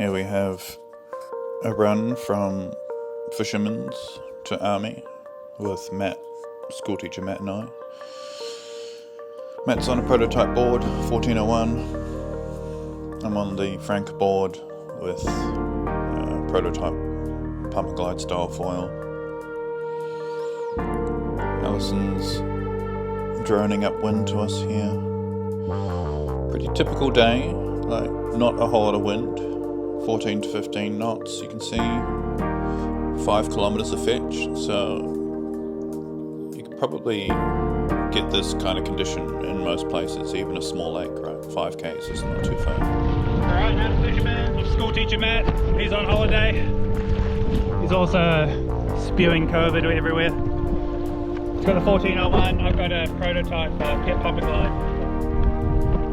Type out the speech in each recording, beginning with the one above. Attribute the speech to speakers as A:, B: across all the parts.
A: Here we have a run from fishermen's to army with Matt, schoolteacher Matt and I. Matt's on a prototype board, 1401. I'm on the Frank board with prototype pump and glide style foil. Allison's droning upwind to us here. Pretty typical day, like not a whole lot of wind, 14 to 15 knots, you can see 5 kilometers of fetch, so you could probably get this kind of condition in most places, even a small lake, right? 5Ks is not too far.
B: Alright, now the fisherman, I'm school teacher Matt, he's on holiday. He's also spewing COVID everywhere. He's got the 1401, I've got a prototype pet pump and glide.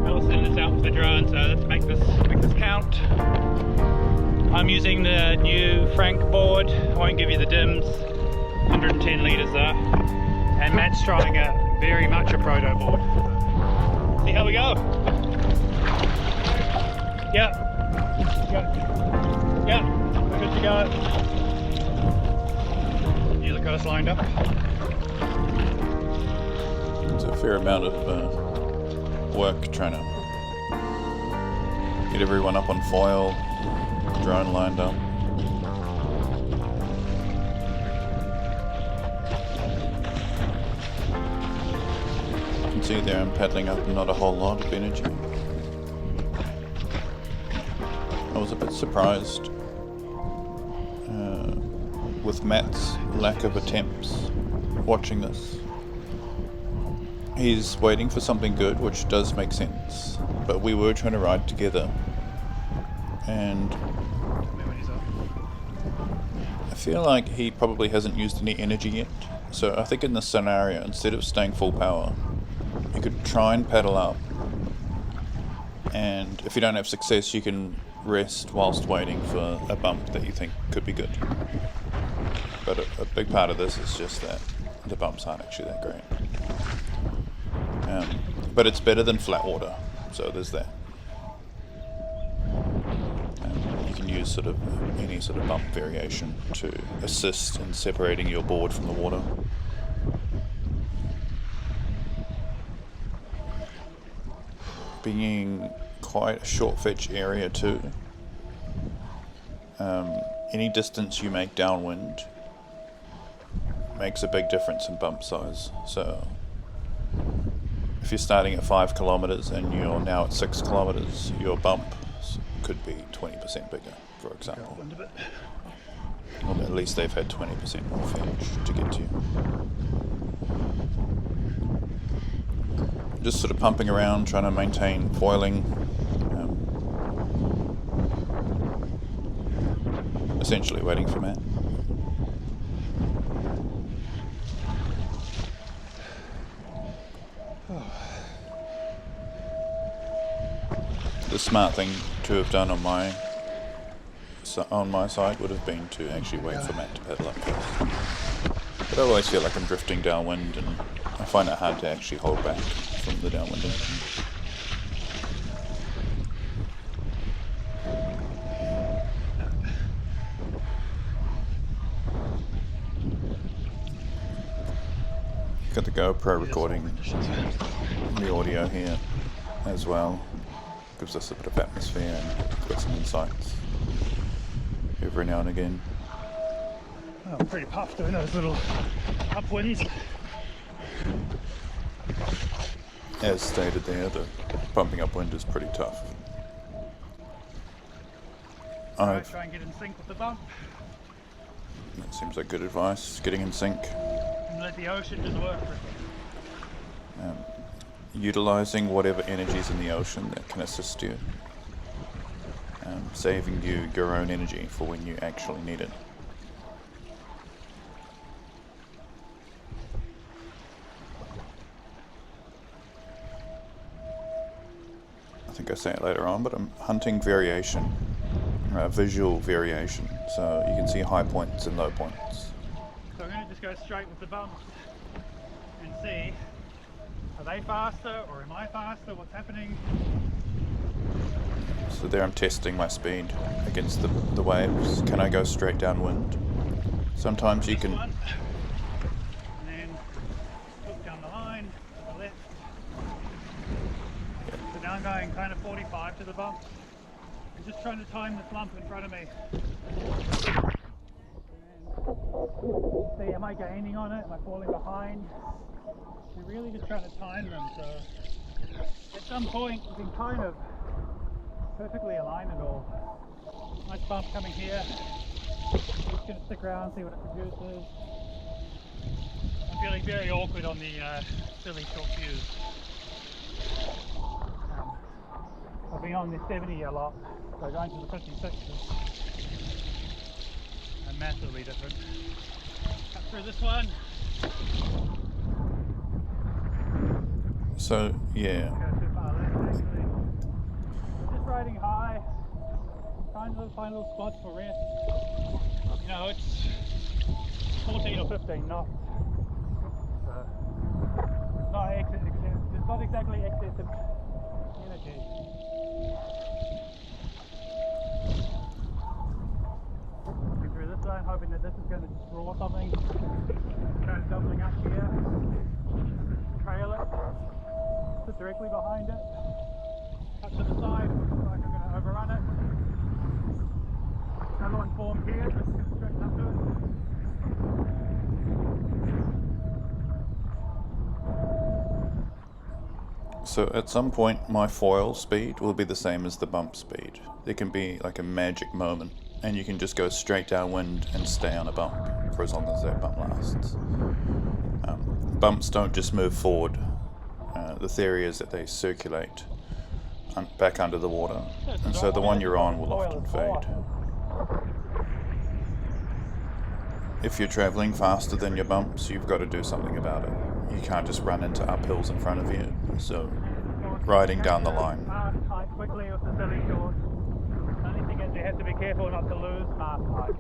B: Allison is out with the drone, so let's make this count. I'm using the new Frank board, I won't give you the dims, 110 litres there. And Matt's trying very much a proto board. See how we go? Yeah, we're good to go. User got us lined up.
A: It's a fair amount of work trying to get everyone up on foil, drone lined up. You can see there I'm paddling up not a whole lot of energy. I was a bit surprised with Matt's lack of attempts watching this. He's waiting for something good, which does make sense, but we were trying to ride together, and I feel like he probably hasn't used any energy yet, so I think in this scenario, instead of staying full power, you could try and paddle up, and if you don't have success you can rest whilst waiting for a bump that you think could be good. But a big part of this is just that the bumps aren't actually that great. But it's better than flat water, so there's that. You can use sort of any sort of bump variation to assist in separating your board from the water. Being quite a short fetch area too. Any distance you make downwind makes a big difference in bump size. So if you're starting at 5 kilometers and you're now at 6 kilometers, your bump could be 20% bigger, for example. Well, at least they've had 20% more fetch to get to you. Just sort of pumping around, trying to maintain foiling. Essentially waiting for Matt. The smart thing to have done on my side would have been to actually wait for Matt to paddle up first. But I always feel like I'm drifting downwind, and I find it hard to actually hold back from the downwinding. Got the GoPro recording the audio here as well. Gives us a bit of atmosphere and got some insights every now and again.
B: Oh, I'm pretty puffed doing those little upwinds.
A: As stated there, the pumping upwind is pretty tough.
B: Right, try and get in sync with the bump.
A: That seems like good advice, getting in sync.
B: And let the ocean just work for it.
A: Utilising whatever energies in the ocean that can assist you, saving you your own energy for when you actually need it. I think I say it later on, but I'm hunting variation, visual variation, so you can see high points and low points.
B: So I'm going to just go straight with the bumps and see, are they faster or am I faster? What's happening?
A: So there I'm testing my speed against the waves. Can I go straight downwind? Sometimes you can...
B: And then look down the line to the left. So now I'm going kind of 45 to the bump. I'm just trying to time this lump in front of me. And see, am I gaining on it? Am I falling behind? We're really just trying to time them, so at some point you can kind of perfectly align it all. Nice bump coming here. Just going to stick around, see what it produces. I'm feeling very awkward on the silly short fuse. I've been on the 70 a lot, so going to the 56 is massively different. Cut through this one.
A: So, yeah.
B: Go too far left, actually. Just riding high, trying to find little spots for rest. You know, it's 14 or 15 knots. So, it's not exactly excessive energy. Looking through this line, hoping that this is going to just draw something. Kind of doubling up here. Trail it. Sit directly behind it. Cut to the side. Looks like I'm going to overrun it. Another one formed here, just going to stretch up to it.
A: So at some point my foil speed will be the same as the bump speed. There can be like a magic moment and you can just go straight downwind and stay on a bump for as long as that bump lasts. Bumps don't just move forward. The theory is that they circulate back under the water, and so the one you're on will often fade. If you're travelling faster than your bumps, you've got to do something about it. You can't just run into uphills in front of you, so riding down the line.
B: Quickly with the silly shorts. The only thing is you have to be careful not to lose mast height.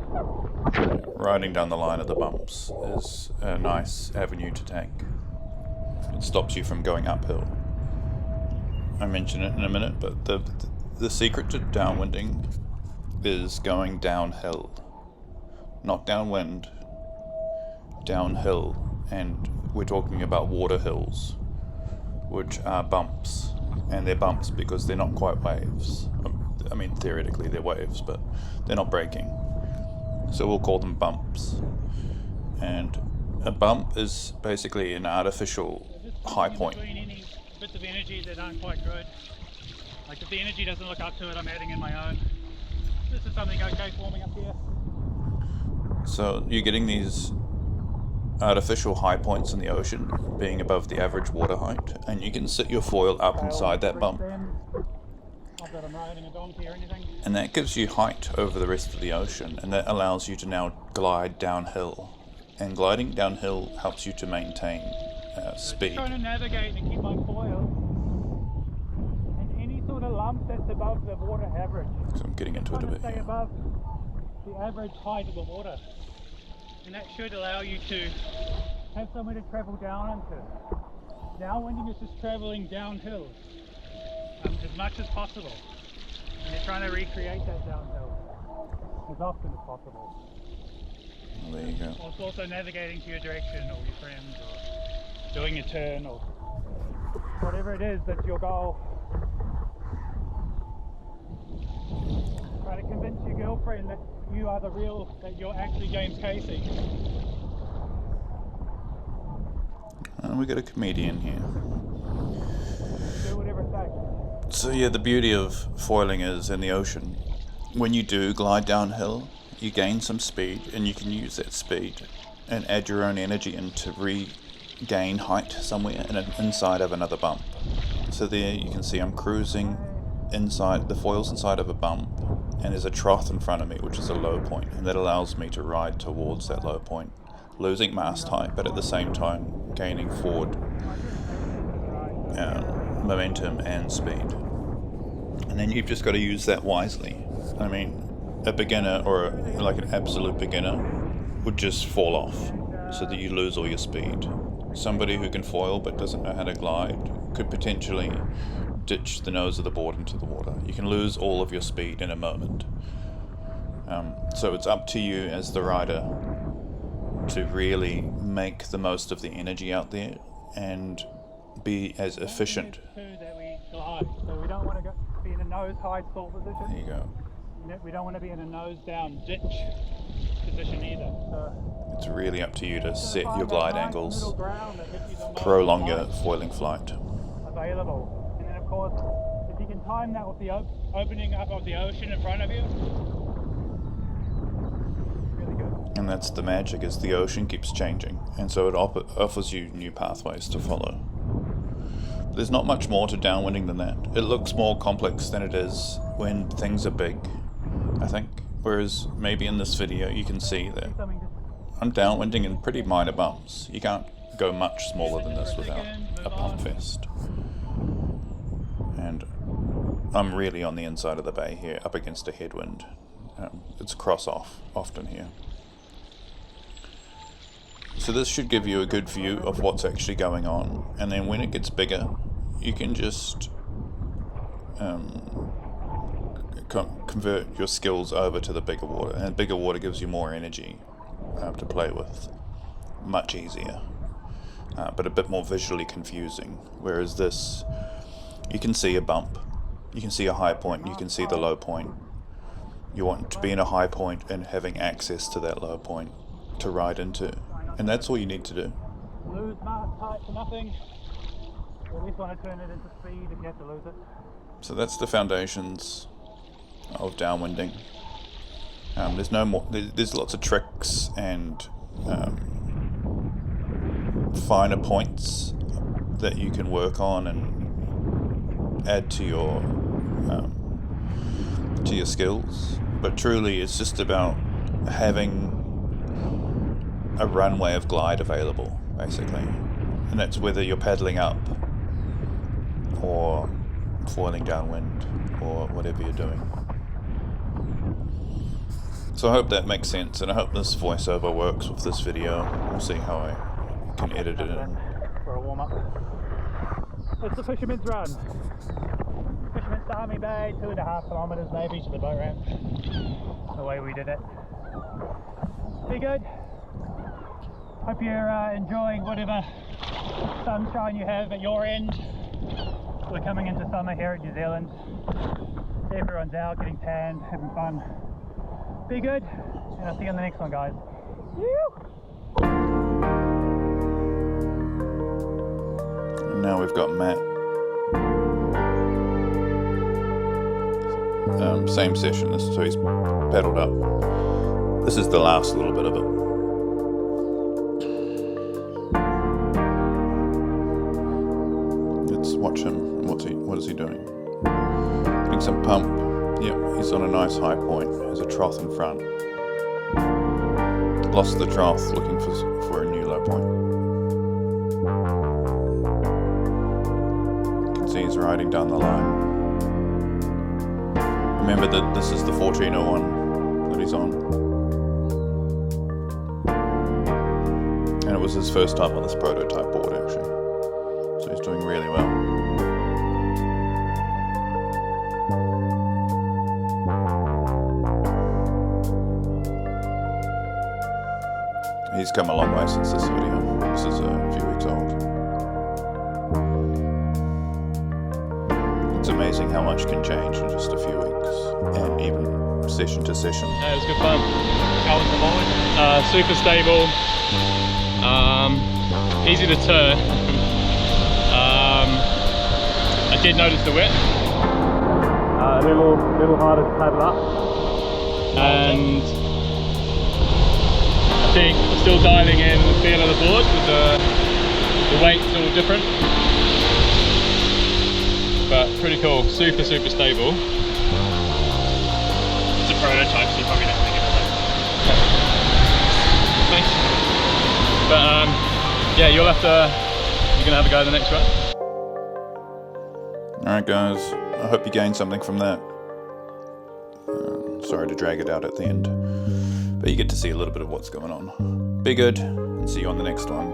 A: Riding down the line of the bumps is a nice avenue to take. It stops you from going uphill. I mention it in a minute, but the secret to downwinding is going downhill. Not downwind, downhill. And we're talking about water hills, which are bumps. And they're bumps because they're not quite waves. I mean, theoretically they're waves, but they're not breaking. So we'll call them bumps. And a bump is basically an artificial high point.
B: Between any bits of energy that aren't quite good. Like if the energy doesn't look up to it, I'm adding in my own. This is something okay forming up here.
A: So you're getting these artificial high points in the ocean, being above the average water height, and you can sit your foil up inside that bump.
B: Not that I'm riding a donkey or anything.
A: And that gives you height over the rest of the ocean, and that allows you to now glide downhill. And gliding downhill helps you to maintain speed.
B: Trying to navigate and keep my foil in any sort of lump that's above the water average.
A: So I'm getting into it a bit
B: Stay
A: here.
B: above the average height of the water, and that should allow you to have somewhere to travel down into. Downwinding is just traveling downhill as much as possible, and you're trying to recreate that downhill as often as possible.
A: Well, there you go.
B: Whilst also navigating to your direction or your friends or doing a turn or whatever it is that's your goal. Try to convince your girlfriend that you are that you're actually James Casey.
A: And we got a comedian here.
B: Do whatever it takes.
A: So yeah, the beauty of foiling is in the ocean. When you do glide downhill, you gain some speed, and you can use that speed and add your own energy in to regain height somewhere inside of another bump. So there you can see I'm cruising inside, the foil's inside of a bump, and there's a trough in front of me, which is a low point, and that allows me to ride towards that low point, losing mast height, but at the same time gaining forward momentum and speed. And then you've just got to use that wisely. I mean, a beginner or like an absolute beginner would just fall off so that you lose all your speed. Somebody who can foil but doesn't know how to glide could potentially ditch the nose of the board into the water. You can lose all of your speed in a moment. So it's up to you as the rider to really make the most of the energy out there and be as efficient.
B: That we glide, so we don't want to be in a nose high stall position.
A: There you go.
B: We don't want to be in a nose down ditch position either. So
A: it's really up to you to set your glide angles, prolong your foiling flight.
B: Available. And then of course, if you can time that with the opening up of the ocean in front of you, really good.
A: And that's the magic, is the ocean keeps changing, and so it offers you new pathways to follow. There's not much more to downwinding than that. It looks more complex than it is when things are big, I think. Whereas maybe in this video you can see that I'm downwinding in pretty minor bumps. You can't go much smaller than this without a pump fest. And I'm really on the inside of the bay here, up against a headwind. It's cross off often here. So this should give you a good view of what's actually going on, and then when it gets bigger, you can just convert your skills over to the bigger water, and bigger water gives you more energy to play with, much easier, but a bit more visually confusing. Whereas this, you can see a bump, you can see a high point, you can see the low point. You want to be in a high point and having access to that low point to ride into. And that's all you need to do.
B: Lose mass height to nothing. You at least want to turn it into speed if you have to lose it.
A: So that's the foundations of downwinding. There's no more. There's lots of tricks and finer points that you can work on and add to your skills. But truly, it's just about having a runway of glide available, basically, and that's whether you're paddling up or foiling downwind or whatever you're doing. So I hope that makes sense, and I hope this voiceover works with this video. We'll see how I can edit it in.
B: For a warm up. It's the Fisherman's Run. Fisherman's to Army Bay, 2.5 kilometers maybe to the boat ramp. The way we did it. Be good. Hope you're enjoying whatever sunshine you have at your end. We're coming into summer here in New Zealand. Everyone's out getting tanned, having fun. Be good, and I'll see you on the next one, guys.
A: And now we've got Matt. Same session, so he's paddled up. This is the last little bit of it. Watch him. What is he doing? Getting some pump. Yep, he's on a nice high point. There's a trough in front. Lost the trough, looking for a new low point. You can see he's riding down the line. Remember that this is the 1401 that he's on. And it was his first time on this prototype board, actually. So he's doing really well. He's come a long way since this video. This is a few weeks old. It's amazing how much can change in just a few weeks, and even session to session.
B: It was good fun. How was the line? Super stable. Easy to turn. I did notice the wet. A little harder to paddle up. And I think still dialing in the feel of the board with the weight's all different. But pretty cool, super stable. It's a prototype, so you probably don't think of it. Thanks. But yeah, you're gonna have a go at the next run.
A: Alright guys, I hope you gained something from that. Sorry to drag it out at the end, but you get to see a little bit of what's going on. Be good, and see you on the next one.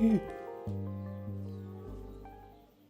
B: you.